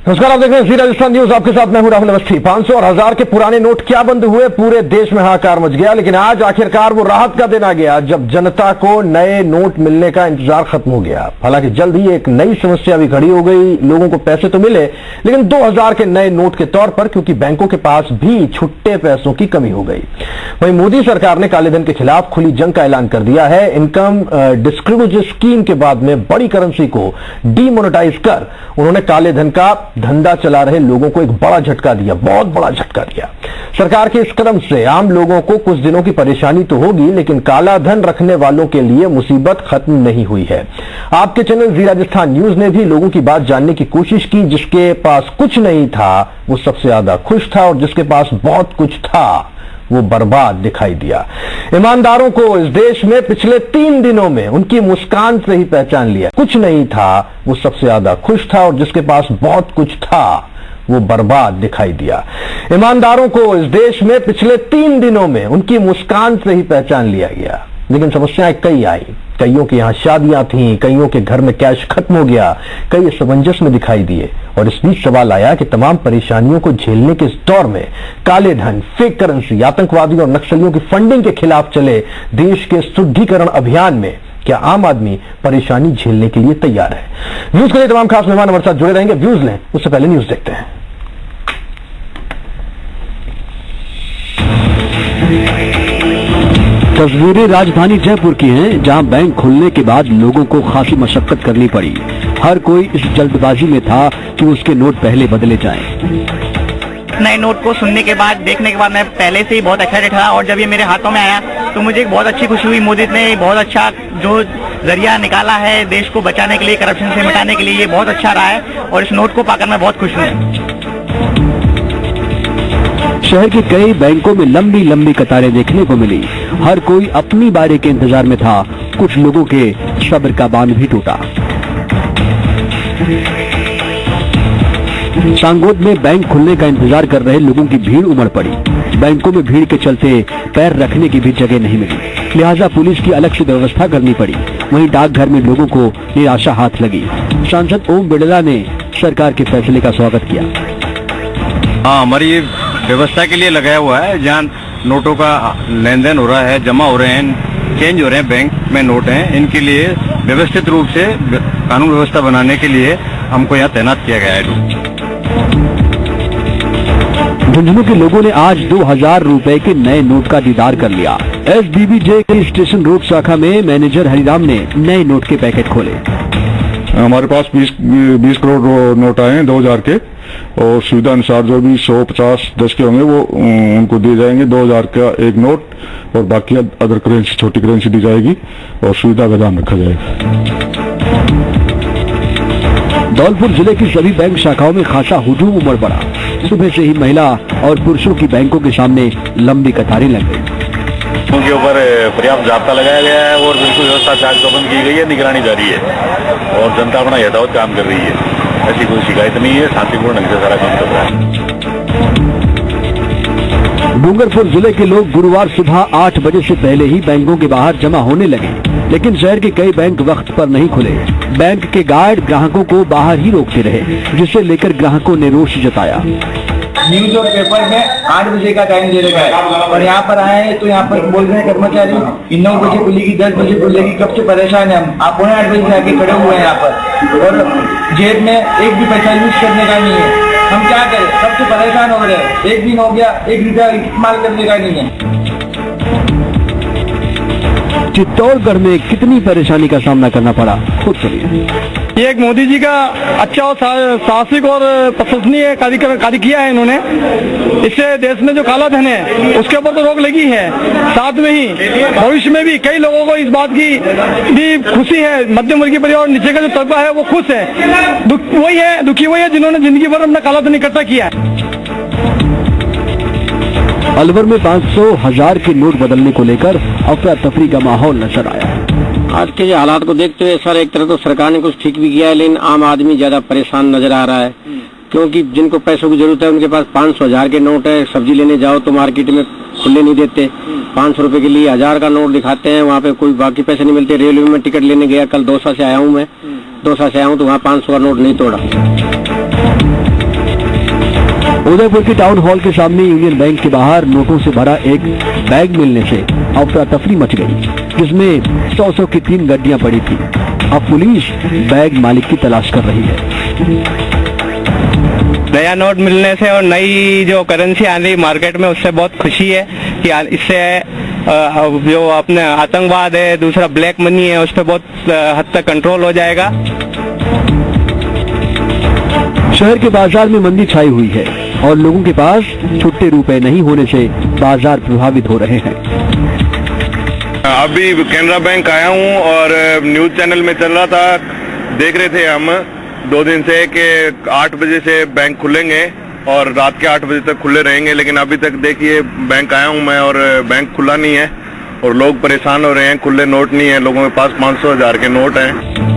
नमस्कार, आप देख रहे हैं जी राजस्थान न्यूज। आपके साथ मैं हूं राहुल अवस्थी। 500 और 1000 के पुराने नोट क्या बंद हुए, पूरे देश में हाहाकार मच गया। लेकिन आज आखिरकार वो राहत का दिन आ गया जब जनता को नए नोट मिलने का इंतजार खत्म हो गया। हालांकि जल्द ही एक नई समस्या भी खड़ी हो गई। लोगों को पैसे तो मिले, लेकिन 2000 के नए नोट के तौर पर, क्योंकि बैंकों के पास भी छुट्टे पैसों की कमी हो गई। वहीं मोदी सरकार ने काले धन के खिलाफ खुली जंग का ऐलान कर दिया है। इनकम डिस्क्रिमिनेशन स्कीम के बाद में बड़ी करेंसी को डीमोनेटाइज कर उन्होंने काले धन का धंधा चला रहे लोगों को एक बड़ा झटका दिया, बहुत बड़ा झटका दिया। सरकार के इस कदम से आम लोगों को कुछ दिनों की परेशानी तो होगी, लेकिन काला धन रखने वालों के लिए मुसीबत खत्म नहीं हुई है। आपके चैनल जी राजस्थान न्यूज ने भी लोगों की बात जानने की कोशिश की। जिसके पास कुछ नहीं था वो सबसे ज्यादा खुश था, और जिसके पास बहुत कुछ था वो बर्बाद दिखाई दिया। ईमानदारों को इस देश में पिछले 3 दिनों में उनकी मुस्कान से ही पहचान लिया। कुछ नहीं था वो सबसे ज्यादा खुश था, और जिसके पास बहुत कुछ था वो बर्बाद दिखाई दिया। ईमानदारों को इस देश में पिछले 3 दिनों में उनकी मुस्कान से ही पहचान लिया गया। लेकिन समस्याएं कई आई। कईयों के यहां शादियां थीं, कईयों के घर में कैश खत्म हो गया, कई असमंजस में दिखाई दिए। और इस बीच सवाल आया कि तमाम परेशानियों को झेलने के इस दौर में काले धन, फेक करेंसी, आतंकवादियों और नक्सलियों की फंडिंग के खिलाफ चले देश के सुदृढ़ीकरण अभियान में क्या आम आदमी परेशानी झेलने के लिए तैयार है? व्यूज के लिए तमाम खास मेहमान हमारे साथ जुड़े रहेंगे। व्यूज लें उससे पहले न्यूज देखते हैं। तस्वीरें राजधानी जयपुर की हैं, जहां बैंक खुलने के बाद लोगों को खासी मशक्कत करनी पड़ी। हर कोई इस जल्दबाजी में था कि उसके नोट पहले बदले जाएं। नए नोट को सुनने के बाद, देखने के बाद मैं पहले से ही बहुत एक्साइटेड था, और जब ये मेरे हाथों में आया तो मुझे बहुत अच्छी खुशी हुई। मोदी ने बहुत अच्छा जो जरिया निकाला है देश को बचाने के लिए, करप्शन से मिटाने के लिए, ये बहुत अच्छा रहा है, और इस नोट को पाकर मैं बहुत खुश हूँ। शहर के कई बैंकों में लंबी लंबी कतारें देखने को मिली। हर कोई अपनी बारी के इंतजार में था। कुछ लोगों के सब्र का बांध भी टूटा। सांगोद में बैंक खुलने का इंतजार कर रहे लोगों की भीड़ उमड़ पड़ी। बैंकों में भीड़ के चलते पैर रखने की भी जगह नहीं मिली, लिहाजा पुलिस की अलग से व्यवस्था करनी पड़ी। वहीं डाकघर में लोगों को निराशा हाथ लगी। सांसद ओम बिड़ला ने सरकार के फैसले का स्वागत किया। हाँ, हमारी ये व्यवस्था के लिए लगाया हुआ है, जहाँ नोटों का लेन देन हो रहा है, जमा हो रहे हैं, चेंज हो रहे हैं, बैंक में नोट हैं, इनके लिए व्यवस्थित रूप से कानून व्यवस्था बनाने के लिए हमको यहाँ तैनात किया गया है। झुंझुनू के लोगों ने आज 2000 रुपए के नए नोट का दीदार कर लिया। SBBJ की स्टेशन रोड शाखा में मैनेजर हरिराम ने नए नोट के पैकेट खोले। हमारे पास 20 करोड़ नोट आए हैं 2000 के, और सुविधा अनुसार जो भी 100, 50, 10 के होंगे वो उनको दिए जाएंगे। 2000 का एक नोट और बाकी अदर करेंसी, छोटी करेंसी दी जाएगी, और सुविधा का ध्यान रखा जाएगा। धौलपुर जिले की सभी बैंक शाखाओं में खासा हुजूम उमड़ पड़ा। सुबह से ही महिला और पुरुषों की बैंकों के सामने लंबी कतारें लग गई। उनके ऊपर पर्याप्त जाब्ता लगाया गया है, और बिल्कुल व्यवस्था चाक चौबंद की गई है, निगरानी जारी है, और जनता अपना यथावत काम कर रही है। ऐसी कोई शिकायत नहीं है, शांतिपूर्ण ढंग से सारा काम चल रहा है। डूंगरपुर जिले के लोग गुरुवार सुबह 8 बजे से पहले ही बैंकों के बाहर जमा होने लगे, लेकिन शहर के कई बैंक वक्त पर नहीं खुले। बैंक के गार्ड ग्राहकों को बाहर ही रोकते रहे, जिसे लेकर ग्राहकों ने रोष जताया। न्यूज और पेपर में 8 बजे का टाइम दे रखा है, और यहाँ पर आए हैं तो यहाँ पर बोल रहे हैं कर्मचारी कि 9 बजे खुलेगी, 10 बजे खुलेगी। कब से परेशान है हम, आप 8 बजे से आके खड़े हुए हैं यहाँ पर, और जेब में एक भी पैसा यूज करने का नहीं है। हम क्या करें, सबसे परेशान हो रहे हैं। एक दिन हो गया, 1 रुपया इस्तेमाल करने का नहीं है। चित्तौड़गढ़ में कितनी परेशानी का सामना करना पड़ा, खुद सुनिए। ये एक मोदी जी का अच्छा और साहसिक और प्रशंसनीय कार्य किया है इन्होंने। इससे देश में जो काला धन है उसके ऊपर तो रोक लगी है, साथ में ही भविष्य में भी कई लोगों को इस बात की भी खुशी है। मध्यम वर्गीय परिवार और नीचे का जो तबका है वो खुश है। दुखी वही है जिन्होंने जिंदगी भर अपना काला धन इकट्ठा किया है। अलवर में 500, 1000 के नोट बदलने को लेकर अफरा तफरी का माहौल नजर आया। आज के जो हालात को देखते हुए सर, एक तरह तो सरकार ने कुछ ठीक भी किया है, लेकिन आम आदमी ज्यादा परेशान नजर आ रहा है। क्योंकि जिनको पैसों की जरूरत है उनके पास 500, 1000 के नोट है। सब्जी लेने जाओ तो मार्केट में खुले नहीं देते। 500 रुपए के लिए 1000 का नोट दिखाते हैं, वहाँ पे कोई बाकी पैसे नहीं मिलते। रेलवे में टिकट लेने गया, कल दौसा से आया हूँ मैं, दौसा से आया हूँ तो वहाँ 500 का नोट नहीं तोड़ा। उदयपुर के टाउन हॉल के सामने यूनियन बैंक के बाहर नोटों से भरा एक बैग मिलने से अफरा तफरी मच गई, जिसमें 100 की 3 गड्डियां पड़ी थी। अब पुलिस बैग मालिक की तलाश कर रही है। नया नोट मिलने से और नई जो करेंसी आ रही मार्केट में, उससे बहुत खुशी है कि इससे जो अपने आतंकवाद है, दूसरा ब्लैक मनी है, उस पर बहुत हद तक कंट्रोल हो जाएगा। शहर के बाजार में मंदी छाई हुई है और लोगों के पास छुट्टे रुपए नहीं होने से बाजार प्रभावित हो रहे हैं। अभी कैनरा बैंक आया हूँ और न्यूज चैनल में चल रहा था, देख रहे थे हम 2 दिन से कि 8 बजे से बैंक खुलेंगे और रात के 8 बजे तक खुले रहेंगे, लेकिन अभी तक देखिए बैंक आया हूँ मैं और बैंक खुला नहीं है और लोग परेशान हो रहे हैं। खुले नोट नहीं है, लोगों के पास 500 1000 के नोट हैं।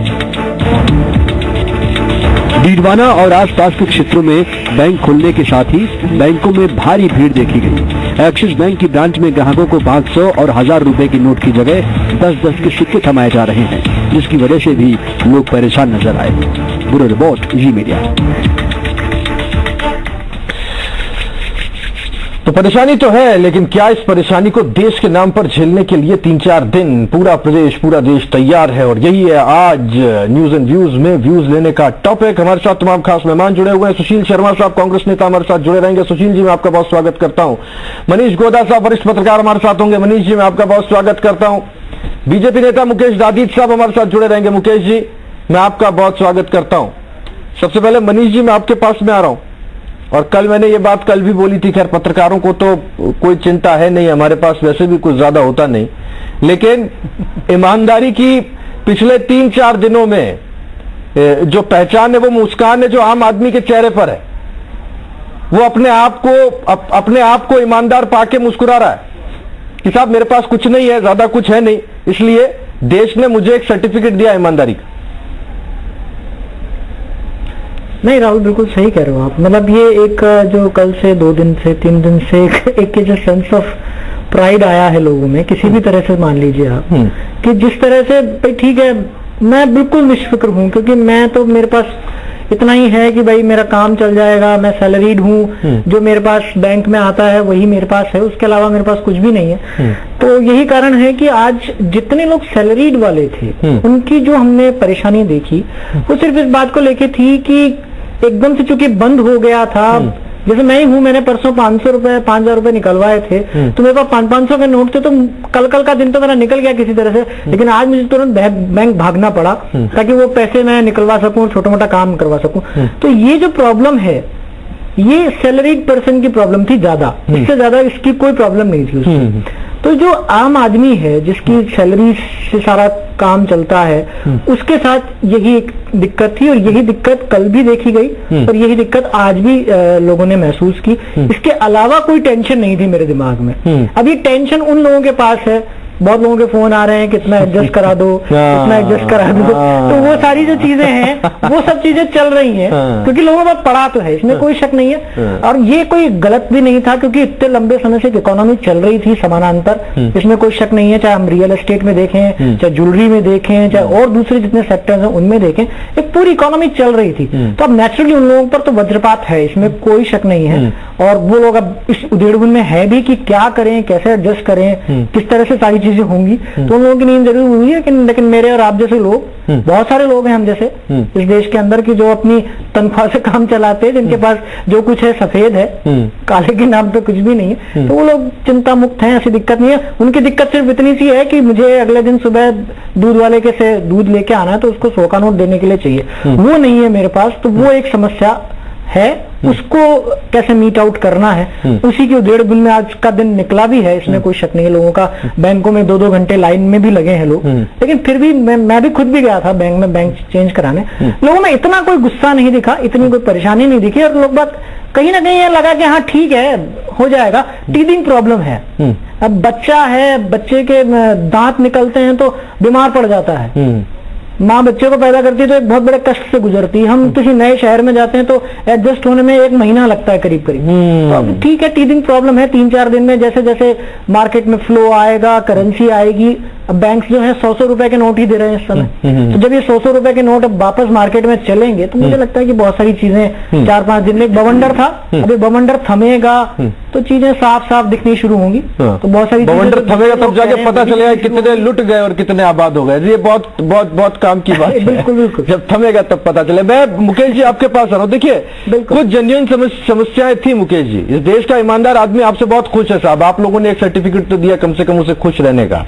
डीडवाना और आसपास के क्षेत्रों में बैंक खुलने के साथ ही बैंकों में भारी भीड़ देखी गई। एक्सिस बैंक की ब्रांच में ग्राहकों को 500 और 1000 रुपए की नोट की जगह 10-10 के सिक्के थमाए जा रहे हैं, जिसकी वजह से भी लोग परेशान नजर आए। ब्यूरो रिपोर्ट, जी मीडिया। तो परेशानी तो है, लेकिन क्या इस परेशानी को देश के नाम पर झेलने के लिए 3-4 दिन पूरा प्रदेश, पूरा देश तैयार है? और यही है आज न्यूज एंड व्यूज में व्यूज लेने का टॉपिक। हमारे साथ तमाम खास मेहमान जुड़े हुए हैं। सुशील शर्मा साहब, कांग्रेस नेता, हमारे साथ जुड़े रहेंगे। सुशील जी, मैं आपका बहुत स्वागत करता हूं। मनीष गोदा साहब, वरिष्ठ पत्रकार, हमारे साथ होंगे। मनीष जी, मैं आपका बहुत स्वागत करता हूं। बीजेपी नेता मुकेश दादीज साहब हमारे साथ जुड़े रहेंगे। मुकेश जी, मैं आपका बहुत स्वागत करता हूं। सबसे पहले मनीष जी, मैं आपके पास में आ रहा हूं, और कल मैंने ये बात कल भी बोली थी। खैर, पत्रकारों को तो कोई चिंता है नहीं, हमारे पास वैसे भी कुछ ज्यादा होता नहीं, लेकिन ईमानदारी की पिछले 3-4 दिनों में जो पहचान है, वो मुस्कान है जो आम आदमी के चेहरे पर है। वो अपने आप को ईमानदार पाके मुस्कुरा रहा है कि साहब मेरे पास कुछ नहीं है, ज्यादा कुछ है नहीं, इसलिए देश ने मुझे एक सर्टिफिकेट दिया ईमानदारी का। नहीं राहुल, बिल्कुल सही कह रहे हो आप। मतलब ये एक जो कल से 2 दिन से 3 दिन से एक जो सेंस ऑफ प्राइड आया है लोगों में, किसी भी तरह से मान लीजिए आप, कि जिस तरह से भाई ठीक है, मैं बिल्कुल निष्फिक्र हूं, क्योंकि मैं तो, मेरे पास इतना ही है कि भाई मेरा काम चल जाएगा, मैं सैलरीड हूँ, जो मेरे पास बैंक में आता है वही मेरे पास है, उसके अलावा मेरे पास कुछ भी नहीं है। तो यही कारण है कि आज जितने लोग सैलरीड वाले थे, उनकी जो हमने परेशानी देखी, वो सिर्फ इस बात को लेके थी कि एकदम से चूंकि बंद हो गया था। जैसे मैं ही हूं, मैंने परसों 500 रुपए 5000 रुपए निकलवाए थे, तो मेरे पास 500 के नोट थे, तो कल का दिन तो मेरा निकल गया किसी तरह से, लेकिन आज मुझे तुरंत बैंक भागना पड़ा ताकि वो पैसे मैं निकलवा सकूं, छोटा मोटा काम करवा सकूं। तो ये जो प्रॉब्लम है, ये सैलरीड पर्सन की प्रॉब्लम थी ज्यादा, इससे ज्यादा इसकी कोई प्रॉब्लम नहीं थी उसमें। तो जो आम आदमी है, जिसकी सैलरी से सारा काम चलता है, उसके साथ यही एक दिक्कत थी, और यही दिक्कत कल भी देखी गई और यही दिक्कत आज भी लोगों ने महसूस की। इसके अलावा कोई टेंशन नहीं थी मेरे दिमाग में। अब ये टेंशन उन लोगों के पास है, बहुत लोगों के फोन आ रहे हैं, कितना एडजस्ट करा दो, कितना एडजस्ट करा दो, तो वो सारी जो चीजें हैं, वो सब चीजें चल रही हैं, क्योंकि लोगों का पड़ा तो है, इसमें कोई शक नहीं है। और ये कोई गलत भी नहीं था, क्योंकि इतने लंबे समय से इकोनॉमी चल रही थी समानांतर, इसमें कोई शक नहीं है। चाहे हम रियल एस्टेट में देखें, चाहे ज्वेलरी में देखें, चाहे और दूसरे जितने सेक्टर्स हैं उनमें देखें, एक पूरी इकोनॉमी चल रही थी। तो अब नेचुरली उन लोगों पर तो वज्रपात है, इसमें कोई शक नहीं है। और वो लोग अब इस उधेड़बुन में है भी कि क्या करें, कैसे एडजस्ट करें, किस तरह से सारी चीजें होंगी। तो उन लोगों की नींद जरूर हुई है, लेकिन मेरे और आप जैसे लोग, बहुत सारे लोग हैं हम जैसे इस देश के अंदर की, जो अपनी तनख्वाह से काम चलाते हैं, जिनके पास जो कुछ है सफेद है, काले के नाम पे कुछ भी नहीं है, तो वो लोग चिंता मुक्त हैं, ऐसी दिक्कत नहीं है। उनकी दिक्कत सिर्फ इतनी सी है कि मुझे अगले दिन सुबह दूध वाले के से दूध लेके आना है, तो उसको 100 का नोट देने के लिए चाहिए, वो नहीं है मेरे पास। तो वो एक समस्या है, उसको कैसे मीट आउट करना है, उसी की उधेड़बुन में आज का दिन निकला भी है, इसमें कोई शक नहीं है। लोगों का बैंकों में 2-2 घंटे लाइन में भी लगे हैं लोग, लेकिन फिर भी मैं भी खुद भी गया था बैंक में, बैंक चेंज कराने। लोगों में इतना कोई गुस्सा नहीं दिखा, इतनी कोई परेशानी नहीं दिखी, और लोग बात कहीं ना कहीं ये लगा कि हाँ ठीक है, हो जाएगा। टीथिंग प्रॉब्लम है, अब बच्चा है, बच्चे के दांत निकलते हैं तो बीमार पड़ जाता है। माँ बच्चे को पैदा करती है तो एक बहुत बड़े कष्ट से गुजरती है। हम किसी नए शहर में जाते हैं तो एडजस्ट होने में 1 महीना लगता है करीब करीब। तो ठीक है, टीथिंग प्रॉब्लम है। 3-4 दिन में जैसे जैसे मार्केट में फ्लो आएगा, करेंसी आएगी, अब बैंक जो है 100 रुपए के नोट ही दे रहे हैं इस समय। तो जब ये 100 रुपए के नोट अब वापस मार्केट में चलेंगे तो मुझे लगता है कि बहुत सारी चीजें 4-5 दिन में एक बवंडर था, अभी बवंडर थमेगा तो चीजें साफ साफ दिखनी शुरू होंगी। तो बहुत सारी बवंडर थमेगा तब जाके पता चलेगा कितने लुट गए और कितने आबाद हो गए। ये बहुत बहुत बहुत काम की बात है। बिल्कुल बिल्कुल, जब थमेगा तब पता चले। मैं मुकेश जी आपके पास आ रहा हूँ। देखिए कुछ जेन्युइन समस्याएं थी मुकेश जी। इस देश का ईमानदार आदमी आपसे बहुत खुश है साहब, आप लोगों ने एक सर्टिफिकेट तो दिया कम से कम उसे खुश रहने का,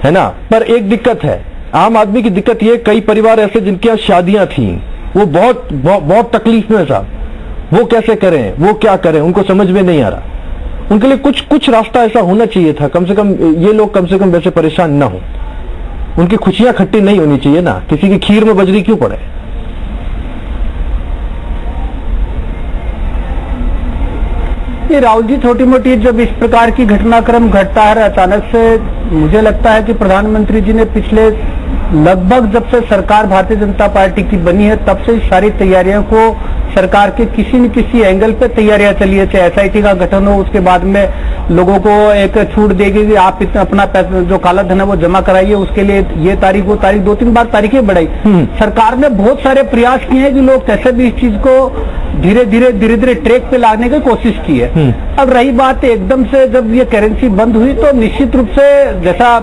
है ना। पर एक दिक्कत है, आम आदमी की दिक्कत ये, कई परिवार ऐसे जिनके यहाँ शादियां थी वो बहुत बहुत, बहुत तकलीफ में साहब, वो कैसे करें, वो क्या करें, उनको समझ में नहीं आ रहा। उनके लिए कुछ रास्ता ऐसा होना चाहिए था, कम से कम ये लोग कम से कम वैसे परेशान ना हो, उनकी खुशियां खट्टी नहीं होनी चाहिए ना, किसी की खीर में बजरी क्यों पड़े। ये राहुल जी, छोटी मोटी जब इस प्रकार की घटनाक्रम घटता है अचानक से, मुझे लगता है कि प्रधानमंत्री जी ने पिछले लगभग जब से सरकार भारतीय जनता पार्टी की बनी है तब से सारी तैयारियों को सरकार के किसी न किसी एंगल पे तैयारियां चली है। चाहे एसआईटी का गठन हो, उसके बाद में लोगों को एक छूट देगी कि आप इतना अपना पैसा जो काला धन है वो जमा कराइए, उसके लिए ये तारीख वो तारीख, 2-3 बार तारीखें बढ़ाई। सरकार ने बहुत सारे प्रयास किए हैं कि लोग कैसे भी इस चीज को धीरे धीरे ट्रैक पे लाने की कोशिश की है। अब रही बात एकदम से जब ये करेंसी बंद हुई तो निश्चित रूप से, जैसा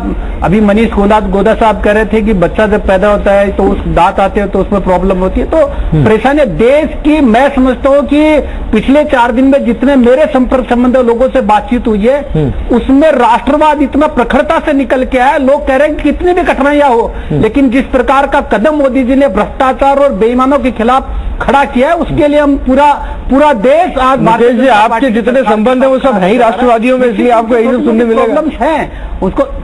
अभी मनीष गोदा साहब कह रहे थे कि बच्चा जब पैदा होता है तो उस दांत आते हैं तो उसमें प्रॉब्लम होती है, तो परेशानी देश की। मैं समझता हूँ कि पिछले 4 दिन में जितने मेरे संपर्क संबंध लोगों से बातचीत हुई है उसमें राष्ट्रवाद इतना प्रखरता से निकल के आया। लोग कह रहे हैं कि कितनी भी कठिनाइयां हो, लेकिन जिस प्रकार का कदम मोदी जी ने भ्रष्टाचार और बेईमानों के खिलाफ खड़ा किया है उसके लिए हम पूरा देश आज मुकेश जी, आपके जितने संबंध है वो सब है ही राष्ट्रवादियों में, इसलिए आपको यही सब सुनने मिलेगा। प्रॉब्लम्स हैं उसको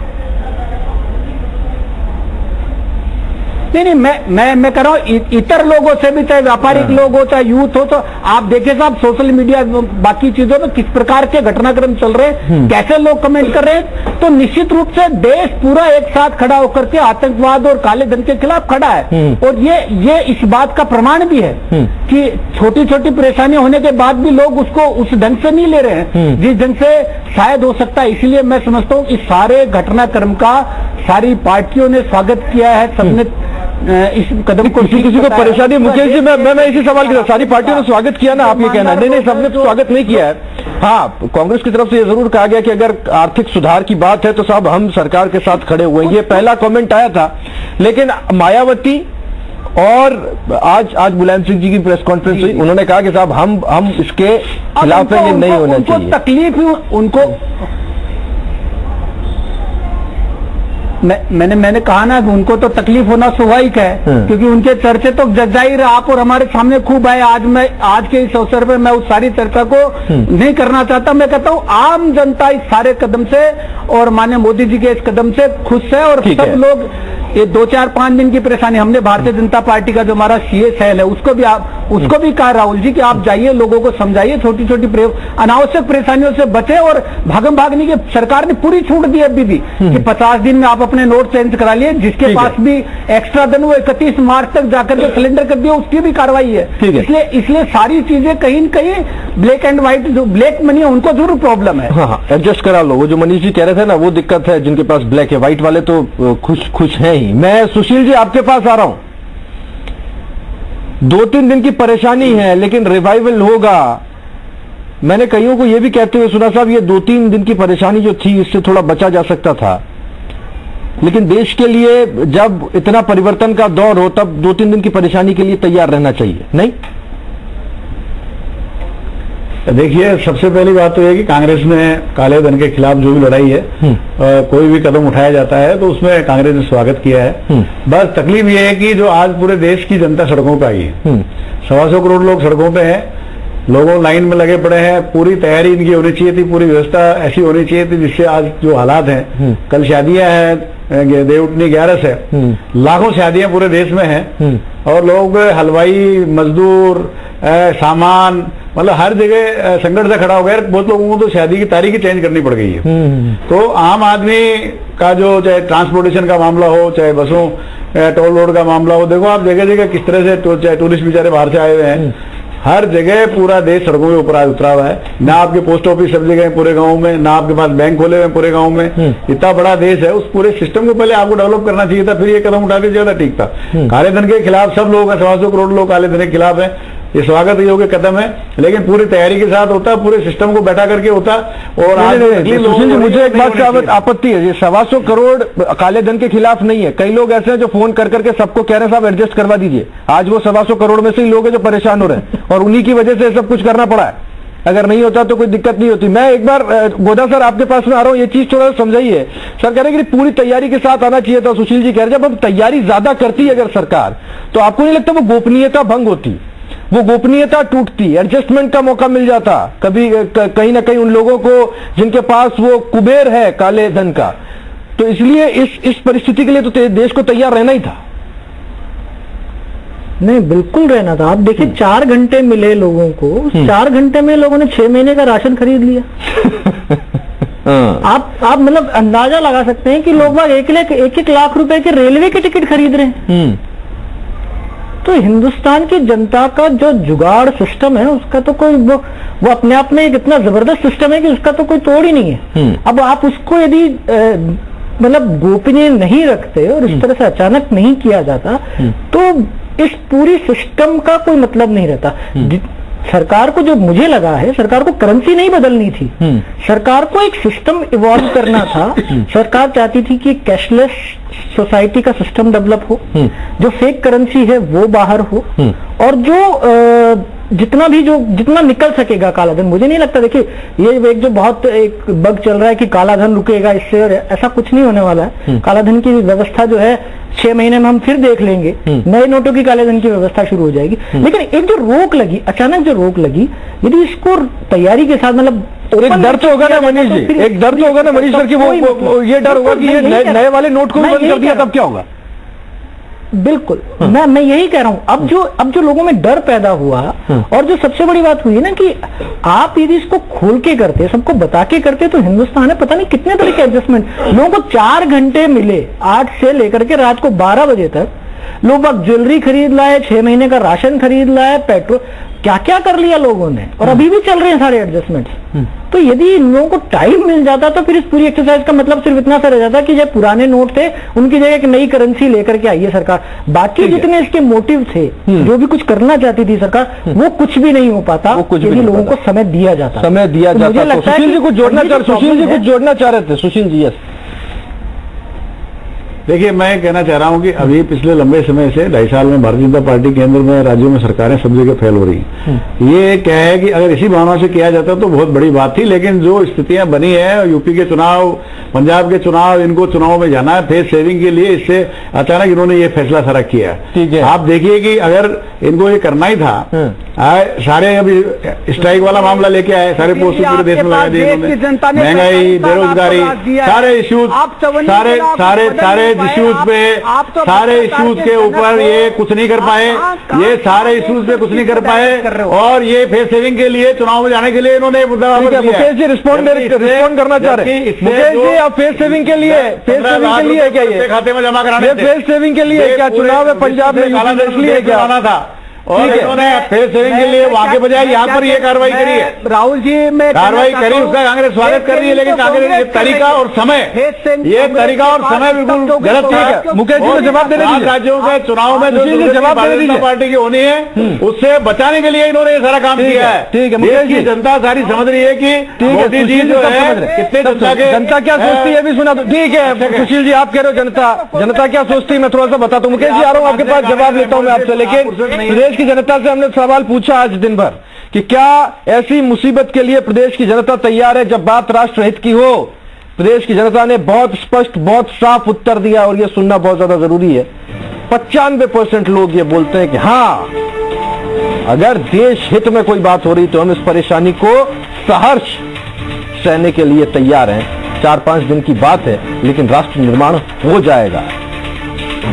नहीं, मैं कह रहा हूँ इतर लोगों से भी, चाहे व्यापारिक लोग हो चाहे यूथ हो, तो आप देखिए साहब सोशल मीडिया बाकी चीजों में किस प्रकार के घटनाक्रम चल रहे हैं, कैसे लोग कमेंट कर रहे हैं। तो निश्चित रूप से देश पूरा एक साथ खड़ा होकर के आतंकवाद और काले धन के खिलाफ खड़ा है। और ये इस बात का प्रमाण भी है कि छोटी छोटी परेशानियां होने के बाद भी लोग उसको उस ढंग से नहीं ले रहे हैं जिस ढंग से शायद हो सकता है। इसलिए मैं समझता हूँ इस सारे घटनाक्रम का सारी पार्टियों ने स्वागत किया है, सबने इस कदम को, किसी को परेशानी। मुकेश जी, मैं इसी सवाल के साथ, सारी पार्टियों ने स्वागत किया ना, आप ये कहना? नहीं, सबने स्वागत नहीं किया है। हाँ, कांग्रेस की तरफ से ये जरूर कहा गया कि अगर आर्थिक सुधार की बात है तो साहब हम सरकार के साथ खड़े हुए हैं, ये पहला कमेंट आया था। लेकिन मायावती और आज मुलायम सिंह जी की प्रेस कॉन्फ्रेंस हुई, उन्होंने कहा कि साहब हम इसके खिलाफ है, ये नहीं होना चाहिए। तकलीफ उनको मैंने कहा ना कि उनको तो तकलीफ होना स्वाभाविक है, क्योंकि उनके चर्चे तो जाहिर आप और हमारे सामने खूब आए। आज के इस अवसर पर मैं उस सारी चर्चा को नहीं करना चाहता। मैं कहता हूँ आम जनता इस सारे कदम से और माननीय मोदी जी के इस कदम से खुश है, और सब लोग ये 2-4-5 दिन की परेशानी, हमने भारतीय जनता पार्टी का जो हमारा सीए सेल है उसको भी कहा राहुल जी कि आप जाइए, लोगों को समझाइए, छोटी छोटी अनावश्यक परेशानियों से बचे और भागम भागने की सरकार ने पूरी छूट दी अभी भी कि 50 दिन में आप अपने नोट चेंज करा लिए। जिसके पास भी एक्स्ट्रा धन वो 31 मार्च तक जाकर के सिलेंडर कर दिया, उसकी भी कार्रवाई है। इसलिए सारी चीजें कहीं न कहीं ब्लैक एंड व्हाइट, जो ब्लैक मनी है उनको जरूर प्रॉब्लम है। हाँ, एडजस्ट करा लो। वो जो मनीष जी कह रहे थे ना, वो दिक्कत है। जिनके पास ब्लैक है, व्हाइट वाले तो खुश हैं ही। मैं सुशील जी आपके पास आ रहा हूं। 2-3 दिन की परेशानी है लेकिन रिवाइवल होगा। मैंने कईयों को यह भी कहते हुए सुना साहब, ये 2-3 दिन की परेशानी जो थी इससे थोड़ा बचा जा सकता था, लेकिन देश के लिए जब इतना परिवर्तन का दौर हो तब 2-3 दिन की परेशानी के लिए तैयार रहना चाहिए, नहीं? देखिए, सबसे पहली बात तो यह कि कांग्रेस में काले धन के खिलाफ जो भी लड़ाई है, कोई भी कदम उठाया जाता है तो उसमें कांग्रेस ने स्वागत किया है। बस तकलीफ ये है कि जो आज पूरे देश की जनता सड़कों पर आई है, 125 करोड़ लोग सड़कों पे हैं, लोगों लाइन में लगे पड़े हैं। पूरी तैयारी इनकी होनी चाहिए थी, पूरी व्यवस्था ऐसी होनी चाहिए थी जिससे आज जो हालात हैं, कल शादियां हैं, देवउठनी 11 से लाखों शादियां पूरे देश में हैं, और लोग हलवाई, मजदूर, सामान, मतलब हर जगह संकट से खड़ा हो गया। बहुत लोगों को तो शादी की तारीख चेंज करनी पड़ गई है। तो आम आदमी का जो, चाहे ट्रांसपोर्टेशन का मामला हो, चाहे बसों टोल रोड का मामला हो, देखो आप जगह जगह किस तरह से चाहे टूरिस्ट बेचारे बाहर से आए हुए हैं, हर जगह पूरा देश सड़कों के ऊपर आज उतरा हुआ है। ना आपके पोस्ट ऑफिस सब जगह है पूरे गांव में, ना आपके पास बैंक खोले हुए हैं पूरे गांव में। इतना बड़ा देश है, उस पूरे सिस्टम को पहले आपको डेवलप करना चाहिए था, फिर ये कदम उठा के ज्यादा ठीक था। काले धन के खिलाफ सब लोग 125 करोड़ लोग काले धन के खिलाफ है, ये स्वागत योग्य कदम है, लेकिन पूरी तैयारी के साथ होता, पूरे सिस्टम को बैठा करके होता। और आज सुशील जी, मुझे एक बात की आपत्ति है, ये 125 करोड़ काले धन के खिलाफ नहीं है। कई लोग ऐसे हैं जो फोन कर करके सबको कह रहे हैं साहब एडजस्ट करवा दीजिए। आज वो 125 करोड़ में से ही लोग हैं जो परेशान हो रहे हैं और उन्हीं की वजह से सब कुछ करना पड़ा है। अगर नहीं होता तो कोई दिक्कत नहीं होती। मैं एक बार गोदा सर आपके पास में आ रहा हूं, ये चीज थोड़ा समझाइए। सर कह रहे हैं कि पूरी तैयारी के साथ आना चाहिए था। सुशील जी कह रहे हैं जब हम तैयारी ज्यादा करती है अगर सरकार, तो आपको नहीं लगता वो गोपनीयता भंग होती, वो गोपनीयता टूटती, एडजस्टमेंट का मौका मिल जाता कभी कहीं ना कहीं उन लोगों को जिनके पास वो कुबेर है काले धन का। तो इसलिए इस परिस्थिति के लिए तो देश को तैयार रहना ही था। नहीं, बिल्कुल रहना था। आप देखिए 4 घंटे मिले लोगों को, 4 घंटे में लोगों ने 6 महीने का राशन खरीद लिया। आप मतलब अंदाजा लगा सकते हैं कि लोग बाग 1 लाख रुपए के रेलवे के टिकट खरीद रहे हैं। तो हिंदुस्तान की जनता का जो जुगाड़ सिस्टम है उसका तो कोई वो अपने आप में एक इतना जबरदस्त सिस्टम है कि उसका तो कोई तोड़ ही नहीं है। अब आप उसको यदि मतलब गोपनीय नहीं रखते और इस तरह से अचानक नहीं किया जाता तो इस पूरी सिस्टम का कोई मतलब नहीं रहता। सरकार को जो मुझे लगा है, सरकार को करेंसी नहीं बदलनी थी, सरकार को एक सिस्टम इवॉल्व करना था। सरकार चाहती थी कि कैशलेस सोसाइटी का सिस्टम डेवलप हो, जो फेक करेंसी है वो बाहर हो, और जो जितना निकल सकेगा काला धन। मुझे नहीं लगता, देखिए ये एक जो बहुत एक बग चल रहा है कि काला धन रुकेगा इससे, और ऐसा कुछ नहीं होने वाला है। काला धन की व्यवस्था जो है 6 महीने में हम फिर देख लेंगे, नए नोटों की काले धन की व्यवस्था शुरू हो जाएगी। लेकिन एक जो रोक लगी, अचानक जो रोक लगी, यदि इसको तैयारी के साथ मतलब एक डर तो होगा ना मनीष जी, एक डर तो होगा ना मनीष सर की वो ये डर होगा कि ये नए वाले नोट को बंद कर दिया तब क्या होगा। बिल्कुल, मैं यही कह रहा हूं। अब जो लोगों में डर पैदा हुआ, और जो सबसे बड़ी बात हुई है ना कि आप यदि इसको खोल के करते, सबको बता के करते, तो हिंदुस्तान है पता नहीं कितने तरह के एडजस्टमेंट। लोगों को 4 घंटे मिले, 8 से लेकर के रात को 12 बजे तक। लोग अब ज्वेलरी खरीद लाए, 6 महीने का राशन खरीद लाए, पेट्रोल, क्या क्या कर लिया लोगों ने, और अभी भी चल रहे हैं सारे एडजस्टमेंट्स। तो यदि इन लोगों को टाइम मिल जाता तो फिर इस पूरी एक्सरसाइज का मतलब सिर्फ इतना सा रह जाता कि जो पुराने नोट थे उनकी जगह एक नई करेंसी लेकर के आई है सरकार। बाकी जितने इसके मोटिव थे, जो भी कुछ करना चाहती थी सरकार, वो कुछ भी नहीं हो पाता यदि लोगों को समय दिया जाता। सुशील जी कुछ जोड़ना चाह रहे थे। सुशील जी, यस। देखिए, मैं कहना चाह रहा हूं कि अभी पिछले लंबे समय से 2.5 साल में भारतीय जनता पार्टी केंद्र में, राज्यों में सरकारें सब जगह फेल हो रही हैं। ये क्या है कि अगर इसी भावना से किया जाता तो बहुत बड़ी बात थी, लेकिन जो स्थितियां बनी है, यूपी के चुनाव, पंजाब के चुनाव, इनको चुनाव में जाना है फेस सेविंग के लिए, इससे अचानक इन्होंने ये फैसला सारा किया। ठीक है, आप देखिए कि अगर इनको ये करना ही था, सारे अभी स्ट्राइक वाला मामला लेके आए, सारे पोस्ट पूरे देश में लगा दिए इन्होंने, महंगाई, बेरोजगारी, सारे इश्यूज, सारे इश्यूज पे, सारे इश्यूज के ऊपर ये कुछ नहीं कर पाए, ये सारे इश्यूज पे कुछ नहीं कर पाए, और ये फेस सेविंग के लिए, चुनाव में जाने के लिए इन्होंने मुद्दा। मुकेश जी रिस्पॉन्ड करना चाह रहे हैं। मुकेश जी, आप फेस सेविंग के लिए क्या ये खाते में जमा कराने, फेस सेविंग के लिए क्या चुनाव है पंजाब में, इसलिए क्या आना था, और इन्होंने फेस सेविंग के लिए वहां के बजाय यहाँ पर ये कार्रवाई करी है। राहुल जी, मैं कार्रवाई करी, उसका कांग्रेस स्वागत कर रही है, लेकिन कांग्रेस ये तरीका और समय, ये तरीका और समय बिल्कुल गलत है। मुकेश जी को जवाब देने दीजिए। राज्यों के चुनाव में जो जवाब भारतीय जनता पार्टी की होनी है, उससे बचाने के लिए इन्होंने ये सारा काम किया है। ठीक है, मुकेश जी, जनता सारी समझ रही है कि मोदी जी जो है कितने जनता क्या सोचती है भी सुना। ठीक है सुशील जी, आप कह रहे हो जनता क्या सोचती है, मैं थोड़ा सा बताता हूँ। मुकेश जी, आ रहा हूँ आपके पास, जवाब लेता हूँ मैं आपसे। लेकिन प्रदेश की जनता से हमने सवाल पूछा आज दिन भर कि क्या ऐसी मुसीबत के लिए प्रदेश की जनता तैयार है जब बात राष्ट्रहित की हो। प्रदेश की जनता ने बहुत स्पष्ट, बहुत साफ उत्तर दिया, और यह सुनना बहुत ज्यादा जरूरी है। 95% लोग ये बोलते हैं कि हाँ, अगर देश हित में कोई बात हो रही तो हम इस परेशानी को सहर्ष सहने के लिए तैयार हैं। 4-5 दिन की बात है, लेकिन राष्ट्र निर्माण हो जाएगा।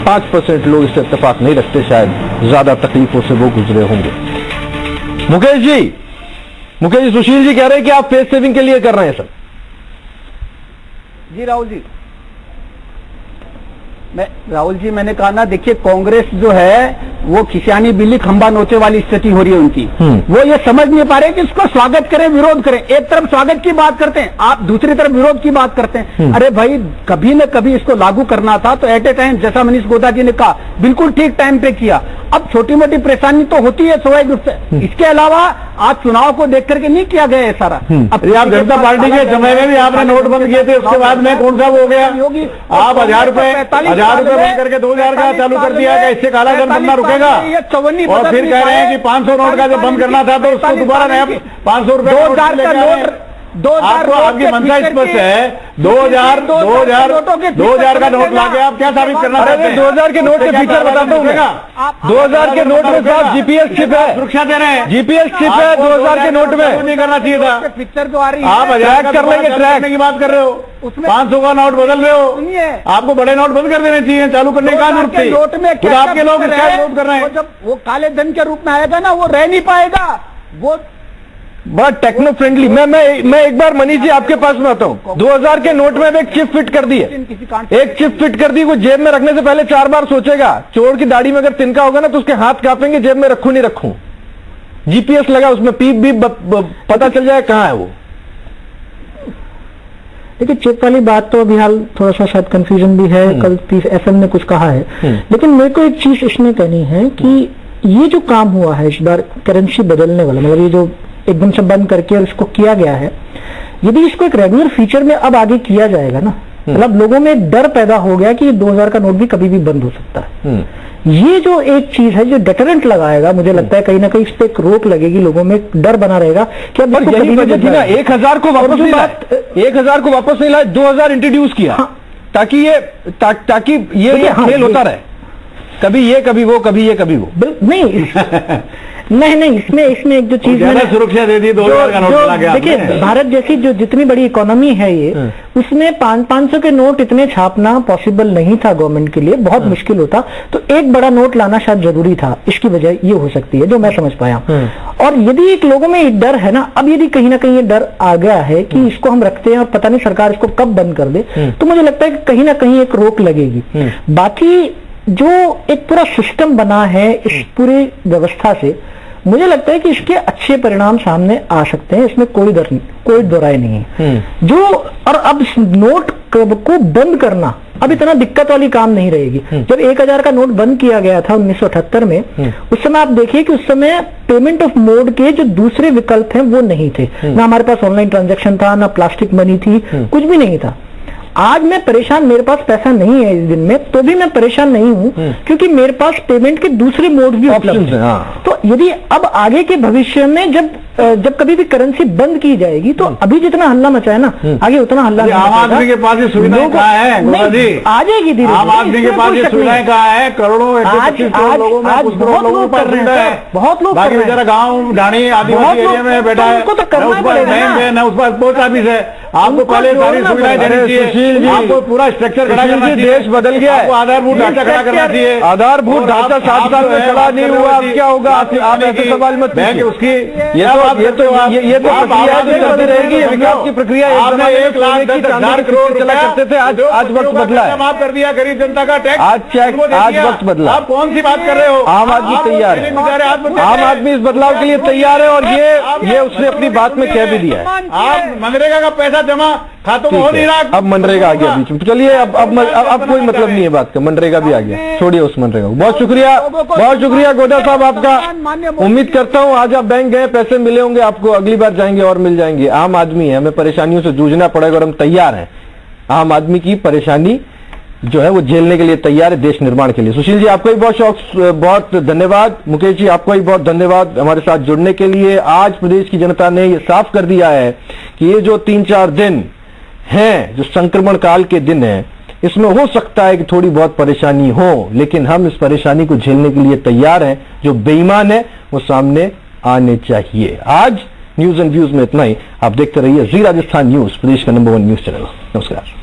5% लोग इससे इत्तेफाक नहीं रखते, शायद ज्यादा तकलीफों से वो गुजरे होंगे। मुकेश जी, सुशील जी कह रहे हैं कि आप फेस सेविंग के लिए कर रहे हैं सर। जी राहुल जी, राहुल जी, मैंने कहा ना, देखिए कांग्रेस जो है वो खिसियानी बिल्ली खंबा नोचे वाली स्थिति हो रही है उनकी। वो ये समझ नहीं पा रहे कि इसको स्वागत करें विरोध करें। एक तरफ स्वागत की बात करते हैं, आप दूसरी तरफ विरोध की बात करते हैं। अरे भाई, कभी न कभी इसको लागू करना था तो एट ए टाइम, जैसा मनीष गोदा जी ने कहा, बिल्कुल ठीक टाइम पे किया। अब छोटी मोटी परेशानी तो होती है स्वाभाविक रूप से, इसके अलावा आज चुनाव को देख करके नहीं किया गया है सारा। अब आप जनता पार्टी के समय में भी आपने नोट बंद किए थे, उसके बाद में कौन सा वो हो गया? आप 1000 रुपए बंद करके 2000 का चालू कर दिया गया, इससे कालाधन बनना रुकेगा? और फिर कह रहे हैं कि 500 नोट का जब बंद करना था तो उसको दोबारा नया 500 रुपए 2000 का नोट, आपको आपकी मंशा स्पष्ट है। 2000 का नोट लाके आप क्या साबित करना चाहते हैं? 2000 के नोट के फीचर बताता हूँ मैं। 2000 के नोट में साहब जीपीएस चिप है, सुरक्षा दे रहे हैं, जीपीएस चिप है 2000 के नोट में। नहीं करना चाहिए था। पिक्चर जो आ रही है, आप 1000 कर लेंगे, ट्रैक करने की बात कर रहे हो, उसमें 500 का नोट बदल रहे हो। आपको बड़े नोट बंद कर देने चाहिए, चालू करने का जरूरत थी। नोट में खुद आपके लोग इसका विरोध कर रहे हैं। जब वो काले धन के रूप में आएगा ना, वो रह नहीं पाएगा। वो बड़ा टेक्नो फ्रेंडली। मैं एक बार मनीष जी आपके पास में आता हूँ। 2000 के नोट में एक चिप फिट कर दी है, एक चिप फिट कर दी। वो जेब में रखने से पहले 4 बार सोचेगा। चोर की दाढ़ी में अगर तिनका होगा ना तो उसके हाथ कांपेंगे, जेब में रखूं नहीं रखूं। जीपीएस लगा उसमें, पीप भी पता चल जाए कहां है वो। देखिए, चिप वाली बात तो अभी हाल थोड़ा सा शायद कंफ्यूजन भी है। कल एफएम ने कुछ कहा है, लेकिन मेरे को एक चीज इसमें कहनी है कि ये जो काम हुआ है इस बार करेंसी बदलने वाला, मतलब ये जो एकदम से बंद करके और इसको किया गया है, यदि इसको एक रेगुलर फीचर में अब आगे किया जाएगा ना, मतलब लोगों में एक डर पैदा हो गया कि 2000 का नोट भी कभी भी बंद हो सकता है। ये जो एक चीज है जो डेटरेंट लगाएगा, मुझे लगता है कहीं ना कहीं इस पे एक रोक लगेगी, लोगों में एक डर बना रहेगा कि अब इसको कभी भी ना 1000 को वापस नहीं लाए, 1000 को वापस नहीं लाए, 2000 इंट्रोड्यूस किया ताकि ये खेल होता रहे, कभी ये कभी वो, कभी ये कभी वो। नहीं, इसमें एक जो चीज है, सुरक्षा दे दी 2000 का नोट लगा के। देखिए, भारत जैसी जो जितनी बड़ी इकोनॉमी है ये, उसमें 500 के नोट इतने छापना पॉसिबल नहीं था गवर्नमेंट के लिए, बहुत मुश्किल होता। तो एक बड़ा नोट लाना शायद जरूरी था, इसकी वजह ये हो सकती है जो मैं समझ पाया। और यदि एक लोगों में एक डर है ना, अब यदि कहीं ना कहीं ये डर आ गया है कि इसको हम रखते हैं और पता नहीं सरकार इसको कब बंद कर दे, तो मुझे लगता है कि कहीं ना कहीं एक रोक लगेगी। बाकी जो एक पूरा सिस्टम बना है इस पूरी व्यवस्था से, मुझे लगता है कि इसके अच्छे परिणाम सामने आ सकते हैं, इसमें कोई दो राय नहीं है। जो और अब नोट को बंद करना अब इतना दिक्कत वाली काम नहीं रहेगी। जब 1000 का नोट बंद किया गया था 1978 में, उस समय आप देखिए कि उस समय पेमेंट ऑफ मोड के जो दूसरे विकल्प हैं वो नहीं थे, ना हमारे पास ऑनलाइन ट्रांजैक्शन था, ना प्लास्टिक मनी थी, कुछ भी नहीं था। आज मैं परेशान, मेरे पास पैसा नहीं है इस दिन में, तो भी मैं परेशान नहीं हूं क्योंकि मेरे पास पेमेंट के दूसरे मोड भी उपलब्ध हैं। तो यदि अब आगे के भविष्य में जब कभी भी करेंसी बंद की जाएगी तो अभी जितना हल्ला मचा है ना, आगे उतना हल्ला नहीं। आम आदमी के पास ये सुविधाएं कहाँ है जी? आ जाएगी धीरे। आम आदमी के पास ये सुविधाएं कहाँ है? करोड़ों लोगों में, कुछ करोड़ लोगों को सुविधा है, बहुत लोग। बाकी बेचारा गाँव ढाणी आदिवासी एरिया में बैठा है, न उस पर बैंक है, न उस पर पोस्ट ऑफिस है। आपको पहले सारी सुविधाएं देनी चाहिए, आपको पूरा स्ट्रक्चर खड़ा करना चाहिए। देश बदल गया है, आधारभूत ढांचा खड़ा करना चाहिए। आधारभूत ढांचा 7 साल में खड़ा नहीं हुआ, अब क्या होगा? आप ऐसे सवाल मत बैंक उसकी ये तो प्रक्रिया जो चलती रहेगी, विकास की प्रक्रिया। आपने 1,10,000 करोड़ चला करते थे, आज वक्त बदला है, माफ कर दिया गरीब जनता का टैक्स, आज वक्त बदला। आप कौन सी बात कर रहे हो? आम आदमी तैयार है, आम आदमी इस बदलाव के लिए तैयार है और ये उसने अपनी बात में कह भी दिया है। आप मनरेगा का पैसा जमा खातों में हो नहीं रहा, अब मनरेगा आ गया बीच में। चलिए, अब कोई मतलब नहीं है बात का, मनरेगा भी आ गया, छोड़िए उस मनरेगा को। बहुत शुक्रिया गोदा साहब आपका। उम्मीद करता हूँ आज आप बैंक गए, पैसे मिले होंगे आपको, अगली बार जाएंगे और मिल जाएंगे। आम आदमी है, हमें परेशानियों से जूझना पड़ेगा और हम तैयार हैं। आम आदमी की परेशानी जो है वो झेलने के लिए तैयार है, देश निर्माण के लिए। सुशील जी, आपको भी बहुत धन्यवाद। मुकेश जी, आपको भी बहुत धन्यवाद हमारे साथ जुड़ने के लिए। आज प्रदेश की जनता ने ये साफ कर दिया है कि ये जो 3-4 दिन हैं, जो संक्रमण काल के दिन हैं, इसमें हो सकता है कि थोड़ी बहुत परेशानी हो, लेकिन हम इस परेशानी को झेलने के लिए तैयार हैं। जो बेईमान है वो सामने आने चाहिए। आज न्यूज एंड व्यूज में इतना ही। आप देखते रहिए जी राजस्थान न्यूज, प्रदेश का नंबर 1 न्यूज चैनल। नमस्कार।